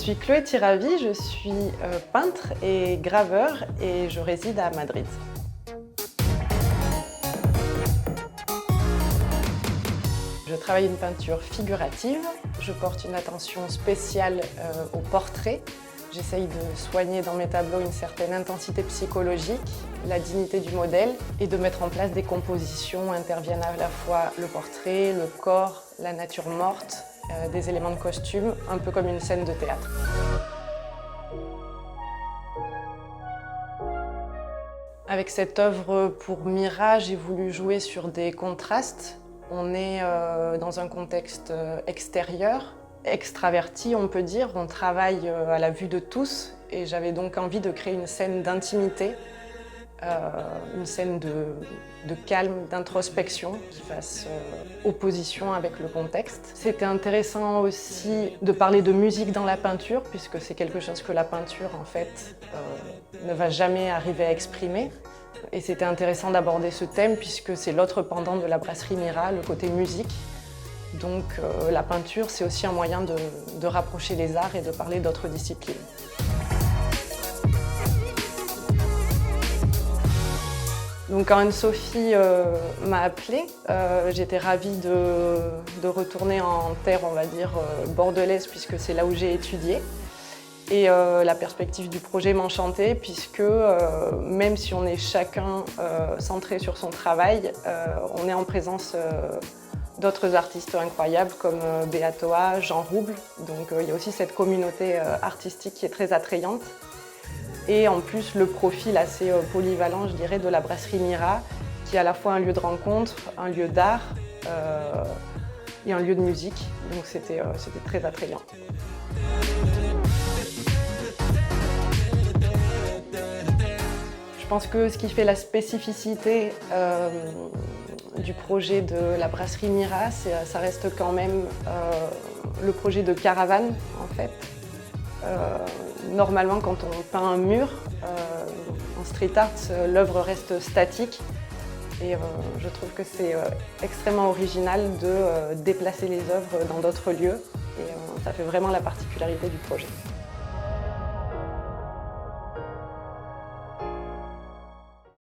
suis Chloé Tiravi, je suis peintre et graveur et je réside à Madrid. Je travaille une peinture figurative, je porte une attention spéciale au portrait. J'essaye de soigner dans mes tableaux une certaine intensité psychologique, la dignité du modèle et de mettre en place des compositions où interviennent à la fois le portrait, le corps, la nature morte, des éléments de costume, un peu comme une scène de théâtre. Avec cette œuvre pour Mira, j'ai voulu jouer sur des contrastes. On est dans un contexte extérieur, extraverti on peut dire, on travaille à la vue de tous et j'avais donc envie de créer une scène d'intimité, une scène de calme, d'introspection qui fasse opposition avec le contexte. C'était intéressant aussi de parler de musique dans la peinture puisque c'est quelque chose que la peinture en fait ne va jamais arriver à exprimer. Et c'était intéressant d'aborder ce thème puisque c'est l'autre pendant de la brasserie Mira, le côté musique. Donc la peinture, c'est aussi un moyen de rapprocher les arts et de parler d'autres disciplines. Donc quand Anne-Sophie m'a appelée, j'étais ravie de retourner en terre, on va dire, bordelaise puisque c'est là où j'ai étudié. Et la perspective du projet m'enchantait puisque même si on est chacun centré sur son travail, on est en présence d'autres artistes incroyables comme Beatoa, Jean Rouble. Donc il y a aussi cette communauté artistique qui est très attrayante. Et en plus le profil assez polyvalent, je dirais, de la brasserie Mira, qui est à la fois un lieu de rencontre, un lieu d'art et un lieu de musique. Donc c'était très attrayant. Je pense que ce qui fait la spécificité du projet de la brasserie Mira, ça reste quand même le projet de caravane en fait. Normalement, quand on peint un mur, en street art, l'œuvre reste statique. Et je trouve que c'est extrêmement original de déplacer les œuvres dans d'autres lieux. Et ça fait vraiment la particularité du projet.